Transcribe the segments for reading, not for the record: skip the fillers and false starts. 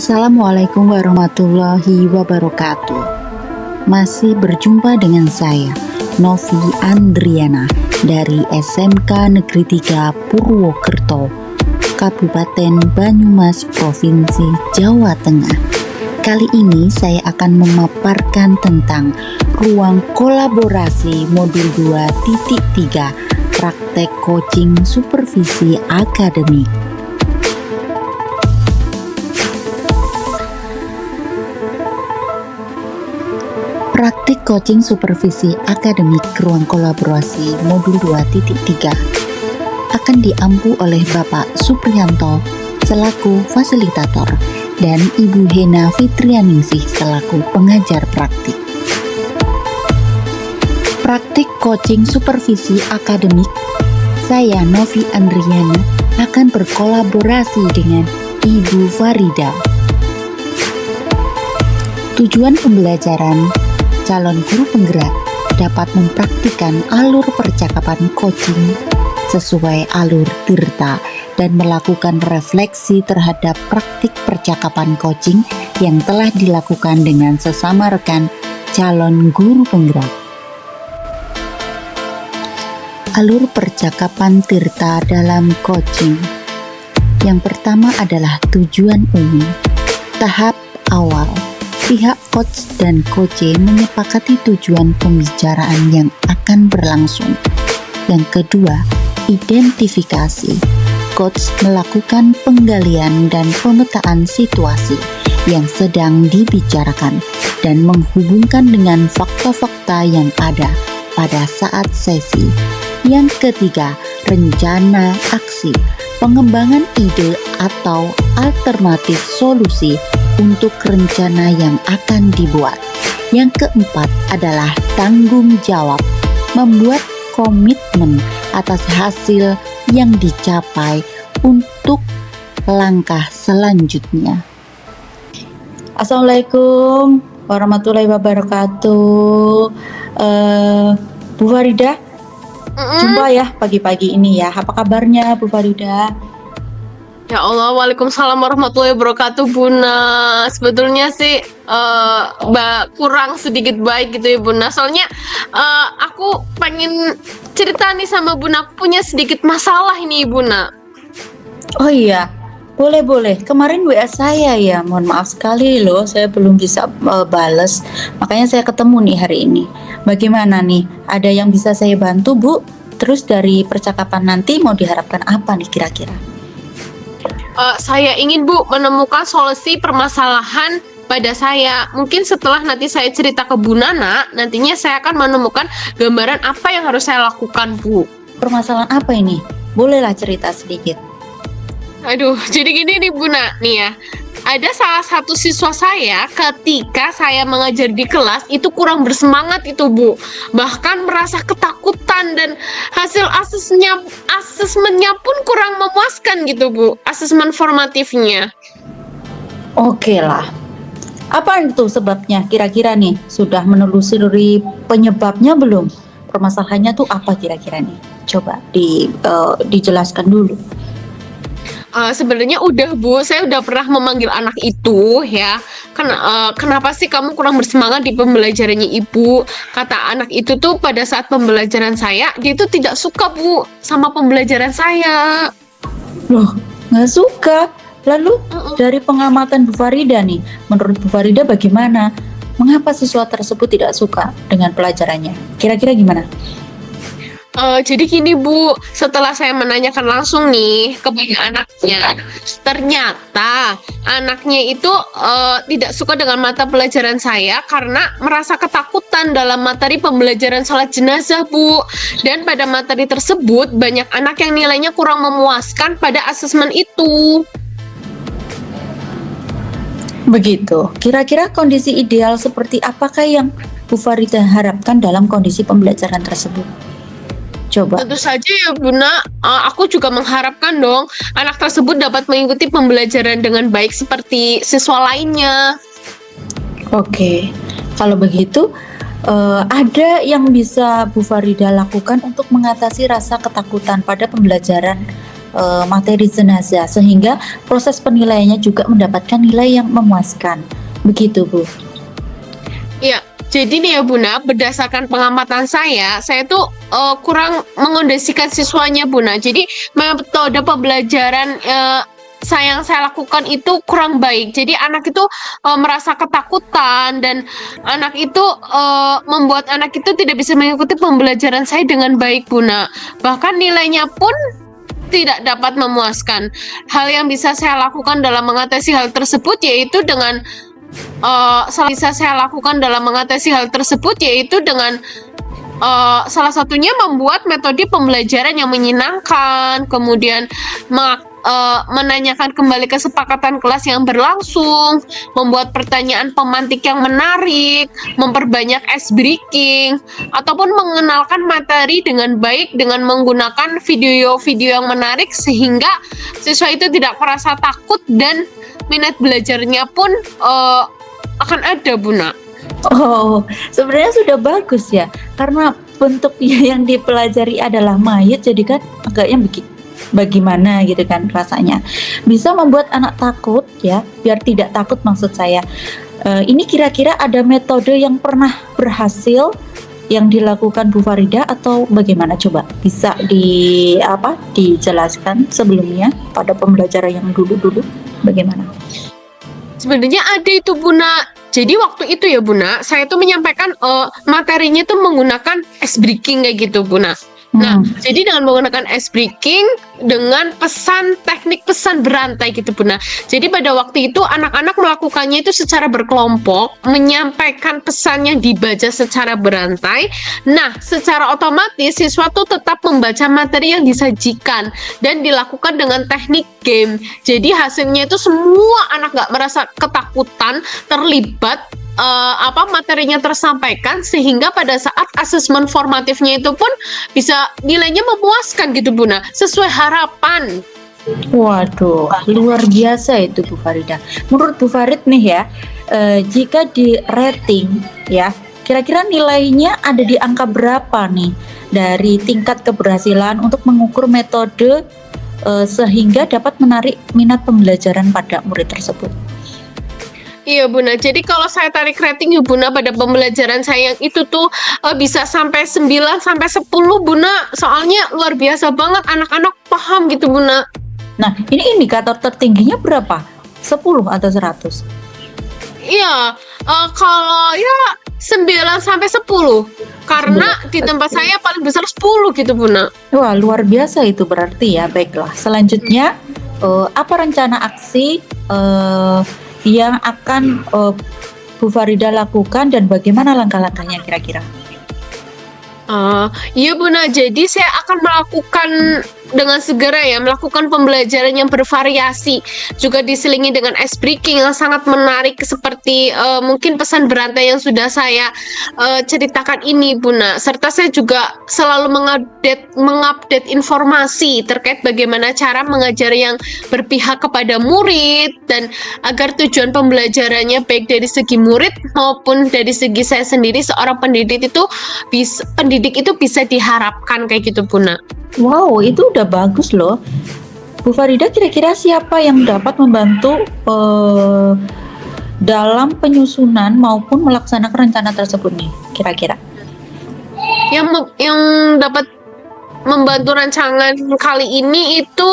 Assalamualaikum warahmatullahi wabarakatuh. Masih berjumpa dengan saya, Novi Andriana dari SMK Negeri 3 Purwokerto, Kabupaten Banyumas, Provinsi Jawa Tengah. Kali ini saya akan memaparkan tentang ruang kolaborasi modul 2.3 praktek coaching supervisi akademik. Praktik coaching supervisi akademik ruang kolaborasi modul 2.3 akan diampu oleh Bapak Supriyanto selaku fasilitator dan Ibu Hena Fitrianingsih selaku pengajar praktik. Praktik coaching supervisi akademik, saya Novi Andriana akan berkolaborasi dengan Ibu Farida. Tujuan pembelajaran: calon guru penggerak dapat mempraktikkan alur percakapan coaching sesuai alur Tirta dan melakukan refleksi terhadap praktik percakapan coaching yang telah dilakukan dengan sesama rekan calon guru penggerak. Alur percakapan Tirta dalam coaching. Yang pertama adalah tujuan umum. Tahap awal. Pihak coach dan coach menyepakati tujuan pembicaraan yang akan berlangsung. Yang kedua, identifikasi. Coach melakukan penggalian dan pemetaan situasi yang sedang dibicarakan dan menghubungkan dengan fakta-fakta yang ada pada saat sesi. Yang ketiga, rencana aksi. Pengembangan ide atau alternatif solusi untuk rencana yang akan dibuat. Yang keempat adalah tanggung jawab, membuat komitmen atas hasil yang dicapai untuk langkah selanjutnya. Assalamualaikum warahmatullahi wabarakatuh. Bu Farida, jumpa ya pagi-pagi ini ya. Apa kabarnya Bu Farida? Ya Allah, waalaikumsalam warahmatullahi wabarakatuh, Buna. Sebetulnya sih kurang sedikit baik gitu ya, Buna. Soalnya aku pengen cerita nih sama Buna. Aku punya sedikit masalah ini, Buna. Oh iya, boleh. Kemarin WA saya ya, mohon maaf sekali loh, saya belum bisa bales. Makanya saya ketemu nih hari ini. Bagaimana nih? Ada yang bisa saya bantu, Bu? Terus dari percakapan nanti mau diharapkan apa nih kira-kira? Saya ingin Bu menemukan solusi permasalahan pada saya. Mungkin setelah nanti saya cerita ke Bu Nana, nantinya saya akan menemukan gambaran apa yang harus saya lakukan, Bu. Permasalahan apa ini? Bolehlah cerita sedikit. Aduh, jadi gini nih Bu Nana, nih ya. Ada salah satu siswa saya ketika saya mengajar di kelas itu kurang bersemangat itu, Bu. Bahkan merasa ketakutan dan hasil asesmennya pun kurang memuaskan gitu, Bu. Asesmen formatifnya. Oke lah. Apa itu sebabnya kira-kira nih? Sudah menelusuri penyebabnya belum? Permasalahannya tuh apa kira-kira nih? Coba dijelaskan dulu. Sebenarnya udah Bu, saya udah pernah memanggil anak itu ya. Kenapa sih kamu kurang bersemangat di pembelajarannya Ibu? Kata anak itu tuh pada saat pembelajaran saya, dia itu tidak suka Bu sama pembelajaran saya. Loh, nggak suka? Lalu dari pengamatan Bu Farida nih, menurut Bu Farida bagaimana? Mengapa siswa tersebut tidak suka dengan pelajarannya? Kira-kira gimana? Jadi gini Bu, setelah saya menanyakan langsung nih kepada anaknya, ternyata anaknya itu tidak suka dengan mata pelajaran saya karena merasa ketakutan dalam materi pembelajaran sholat jenazah, Bu. Dan pada materi tersebut banyak anak yang nilainya kurang memuaskan pada asesmen itu. Begitu. Kira-kira kondisi ideal seperti apakah yang Bu Farida harapkan dalam kondisi pembelajaran tersebut? Coba. Tentu saja ya Bunda, aku juga mengharapkan dong anak tersebut dapat mengikuti pembelajaran dengan baik seperti siswa lainnya. Oke, kalau begitu ada yang bisa Bu Farida lakukan untuk mengatasi rasa ketakutan pada pembelajaran materi jenazah sehingga proses penilaiannya juga mendapatkan nilai yang memuaskan. Begitu, Bu. Iya, jadi nih ya Buna, berdasarkan pengamatan saya tuh kurang mengondisikan siswanya Buna. Jadi metode pembelajaran yang saya lakukan itu kurang baik. Jadi anak itu merasa ketakutan dan anak itu membuat anak itu tidak bisa mengikuti pembelajaran saya dengan baik Buna. Bahkan nilainya pun tidak dapat memuaskan. Hal yang bisa saya lakukan dalam mengatasi hal tersebut yaitu dengan salah satunya membuat metode pembelajaran yang menyenangkan, kemudian menanyakan kembali kesepakatan kelas yang berlangsung, membuat pertanyaan pemantik yang menarik, memperbanyak ice breaking, ataupun mengenalkan materi dengan baik dengan menggunakan video-video yang menarik sehingga siswa itu tidak merasa takut dan minat belajarnya pun akan ada Buna. Oh, sebenarnya sudah bagus ya, karena bentuknya yang dipelajari adalah mayat, jadi kan agaknya bagaimana gitu kan rasanya. Bisa membuat anak takut ya, biar tidak takut maksud saya. Ini kira-kira ada metode yang pernah berhasil yang dilakukan Bu Farida atau bagaimana, coba bisa dijelaskan sebelumnya pada pembelajaran yang dulu-dulu bagaimana? Sebenarnya ada itu Buna. Jadi waktu itu ya Buna, saya tuh menyampaikan materinya tuh menggunakan ice breaking kayak gitu Buna. Nah, jadi dengan menggunakan ice breaking dengan teknik pesan berantai gitu Buna. Jadi pada waktu itu anak-anak melakukannya itu secara berkelompok, menyampaikan pesan yang dibaca secara berantai. Nah, secara otomatis siswa tuh tetap membaca materi yang disajikan dan dilakukan dengan teknik game. Jadi hasilnya itu semua anak nggak merasa ketakutan, terlibat, materinya tersampaikan, sehingga pada saat asesmen formatifnya itu pun bisa nilainya memuaskan gitu Buna, sesuai harapan. Waduh, luar biasa itu Bu Farida. Menurut Bu Farid nih ya, jika di rating ya, kira-kira nilainya ada di angka berapa nih dari tingkat keberhasilan untuk mengukur metode sehingga dapat menarik minat pembelajaran pada murid tersebut? Iya Buna, jadi kalau saya tarik rating ya Buna pada pembelajaran saya yang itu tuh bisa sampai 9 sampai 10 Buna. Soalnya luar biasa banget, anak-anak paham gitu Buna. Nah, ini indikator tertingginya berapa? 10 atau 100? Iya, kalau ya 9 sampai 10. Karena di tempat saya paling besar 10 gitu Buna. Wah, luar biasa itu berarti ya. Baiklah, selanjutnya apa rencana aksi yang akan Bu Farida lakukan dan bagaimana langkah-langkahnya kira-kira? Iya Buna, jadi saya akan melakukan dengan segera ya, melakukan pembelajaran yang bervariasi, juga diselingi dengan ice breaking yang sangat menarik seperti mungkin pesan berantai yang sudah saya ceritakan ini Buna. Serta saya juga selalu mengupdate informasi terkait bagaimana cara mengajar yang berpihak kepada murid dan agar tujuan pembelajarannya baik dari segi murid maupun dari segi saya sendiri seorang pendidik itu bisa diharapkan kayak gitu Buna. Wow, itu udah bagus loh. Bu Farida, kira-kira siapa yang dapat membantu dalam penyusunan maupun melaksanakan rencana tersebut nih, kira-kira? Yang dapat membantu rancangan kali ini itu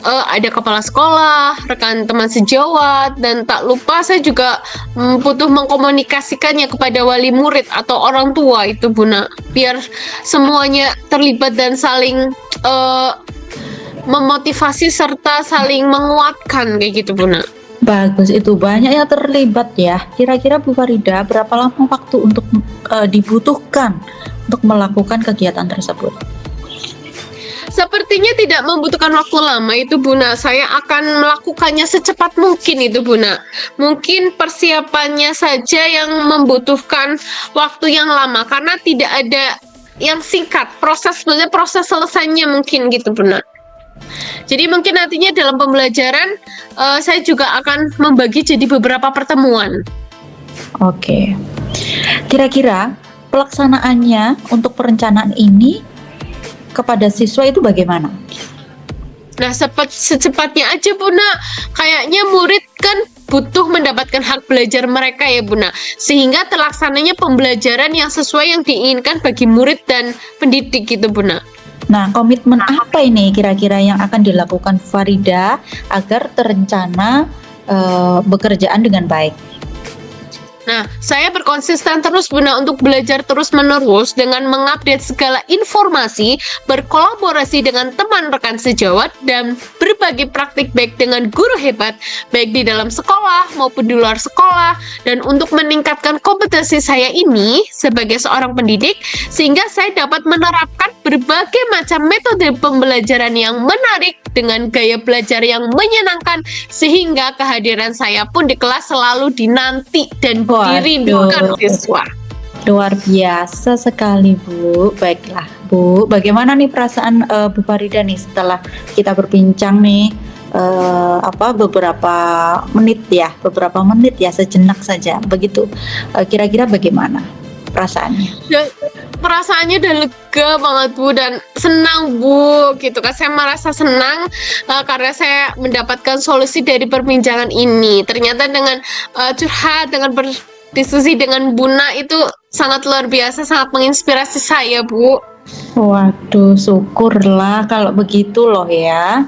ada kepala sekolah, rekan teman sejawat, dan tak lupa saya juga butuh mengkomunikasikannya kepada wali murid atau orang tua itu Buna, biar semuanya terlibat dan saling memotivasi serta saling menguatkan kayak gitu Buna. Bagus, itu banyak yang terlibat ya. Kira-kira Bu Farida, berapa lama waktu untuk dibutuhkan untuk melakukan kegiatan tersebut? Sepertinya tidak membutuhkan waktu lama itu Buna. Saya akan melakukannya secepat mungkin itu Buna. Mungkin persiapannya saja yang membutuhkan waktu yang lama karena tidak ada yang singkat. Proses selesainya mungkin gitu Buna. Jadi mungkin nantinya dalam pembelajaran saya juga akan membagi jadi beberapa pertemuan. Oke. Kira-kira pelaksanaannya untuk perencanaan ini kepada siswa itu bagaimana? Nah, secepatnya aja Buna. Kayaknya murid kan butuh mendapatkan hak belajar mereka ya Buna. Sehingga terlaksananya pembelajaran yang sesuai yang diinginkan bagi murid dan pendidik gitu Buna. Nah, komitmen apa ini kira-kira yang akan dilakukan Farida agar terencana bekerjaan dengan baik? Nah, saya berkonsisten terus Bunda untuk belajar terus-menerus dengan mengupdate segala informasi, berkolaborasi dengan teman rekan sejawat, dan berbagi praktik baik dengan guru hebat, baik di dalam sekolah maupun di luar sekolah, dan untuk meningkatkan kompetensi saya ini sebagai seorang pendidik, sehingga saya dapat menerapkan berbagai macam metode pembelajaran yang menarik dengan gaya belajar yang menyenangkan, sehingga kehadiran saya pun di kelas selalu dinanti dan dirindukan siswa. Luar biasa sekali Bu. Baiklah Bu, bagaimana nih perasaan Bu Farida nih setelah kita berbincang nih beberapa menit ya, sejenak saja begitu. Kira-kira bagaimana perasaannya? Perasaannya udah lega banget Bu, dan senang Bu gitu kan. Saya merasa senang karena saya mendapatkan solusi dari perbincangan ini. Ternyata dengan curhat, dengan berdiskusi dengan Buna itu sangat luar biasa, sangat menginspirasi saya Bu. Waduh, syukurlah kalau begitu loh ya.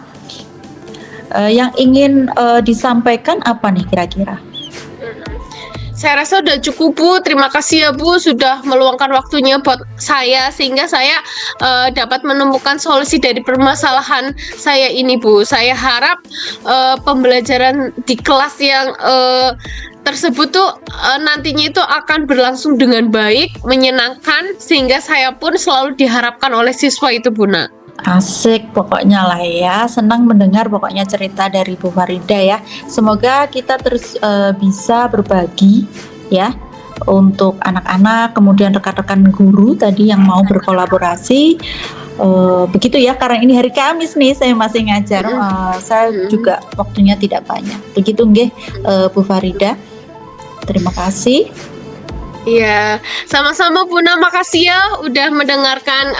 Yang ingin disampaikan apa nih kira-kira? Saya rasa udah cukup Bu. Terima kasih ya Bu sudah meluangkan waktunya buat saya, sehingga saya dapat menemukan solusi dari permasalahan saya ini Bu. Saya harap pembelajaran di kelas yang tersebut tuh nantinya itu akan berlangsung dengan baik, menyenangkan, sehingga saya pun selalu diharapkan oleh siswa itu Buna. Asik pokoknya lah ya, senang mendengar pokoknya cerita dari Bu Farida ya. Semoga kita terus bisa berbagi ya untuk anak-anak, kemudian rekan-rekan guru tadi yang mau berkolaborasi. Begitu ya, karena ini hari Kamis nih saya masih ngajar, saya juga waktunya tidak banyak. Begitu nggih Bu Farida. Terima kasih. Iya, sama-sama Buna, makasih ya udah mendengarkan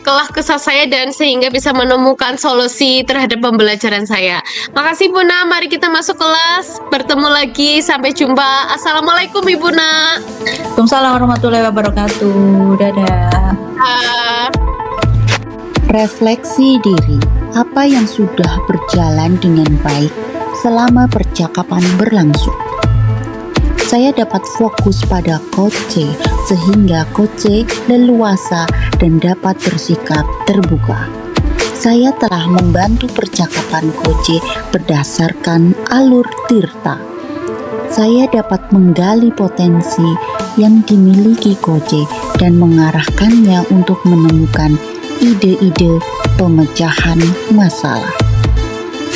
kelah kesah saya dan sehingga bisa menemukan solusi terhadap pembelajaran saya. Makasih Buna, mari kita masuk kelas, bertemu lagi, sampai jumpa. Assalamualaikum Ibu Na. Waalaikumsalam warahmatullahi wabarakatuh. Dadah. Refleksi diri, apa yang sudah berjalan dengan baik selama percakapan berlangsung. Saya dapat fokus pada Coach sehingga Coach leluasa dan dapat bersikap terbuka. Saya telah membantu percakapan Coach berdasarkan alur Tirta. Saya dapat menggali potensi yang dimiliki Coach dan mengarahkannya untuk menemukan ide-ide pemecahan masalah.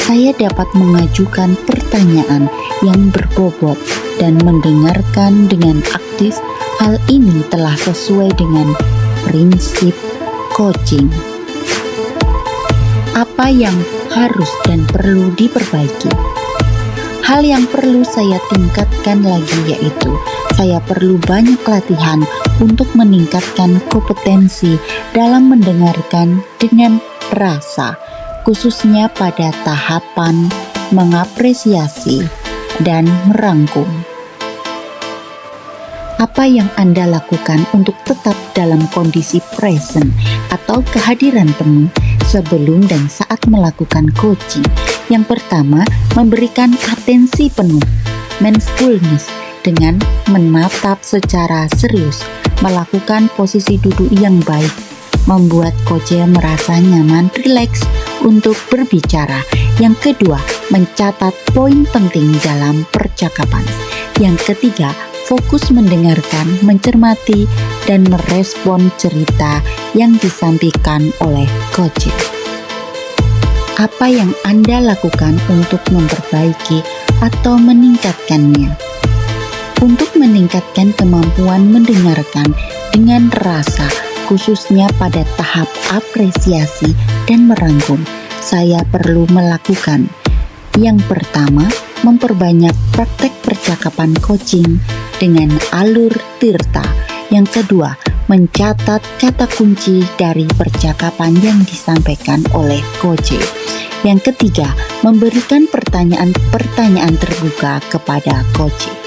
Saya dapat mengajukan pertanyaan yang berbobot dan mendengarkan dengan aktif. Hal ini telah sesuai dengan prinsip coaching. Apa yang harus dan perlu diperbaiki? Hal yang perlu saya tingkatkan lagi yaitu saya perlu banyak latihan untuk meningkatkan kompetensi dalam mendengarkan dengan rasa, khususnya pada tahapan mengapresiasi dan merangkum. Apa yang Anda lakukan untuk tetap dalam kondisi present atau kehadiran penuh sebelum dan saat melakukan coaching? Yang pertama, memberikan atensi penuh, mindfulness, dengan menatap secara serius, melakukan posisi duduk yang baik, membuat coach merasa nyaman, rileks untuk berbicara. Yang kedua, mencatat poin penting dalam percakapan. Yang ketiga, fokus mendengarkan, mencermati, dan merespon cerita yang disampaikan oleh coach. Apa yang Anda lakukan untuk memperbaiki atau meningkatkannya? Untuk meningkatkan kemampuan mendengarkan dengan rasa, khususnya pada tahap apresiasi dan merangkum, saya perlu melakukan. Yang pertama, memperbanyak praktek percakapan coaching dengan alur Tirta. Yang kedua, mencatat kata kunci dari percakapan yang disampaikan oleh coach. Yang ketiga, memberikan pertanyaan-pertanyaan terbuka kepada coaching.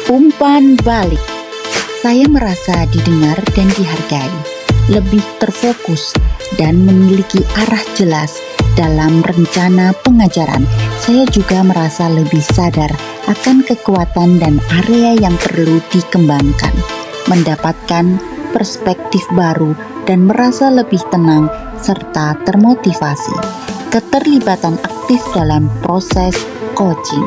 Umpan balik. Saya merasa didengar dan dihargai, lebih terfokus dan memiliki arah jelas dalam rencana pengajaran. Saya juga merasa lebih sadar akan kekuatan dan area yang perlu dikembangkan, mendapatkan perspektif baru dan merasa lebih tenang serta termotivasi. Keterlibatan aktif dalam proses coaching.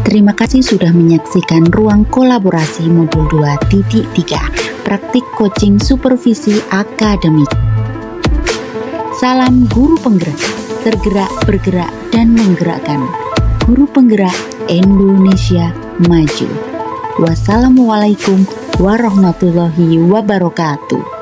Terima kasih sudah menyaksikan Ruang Kolaborasi Modul 2.3 Praktik Coaching Supervisi Akademik. Salam guru penggerak, tergerak, bergerak, dan menggerakkan. Guru penggerak Indonesia maju. Wassalamualaikum warahmatullahi wabarakatuh.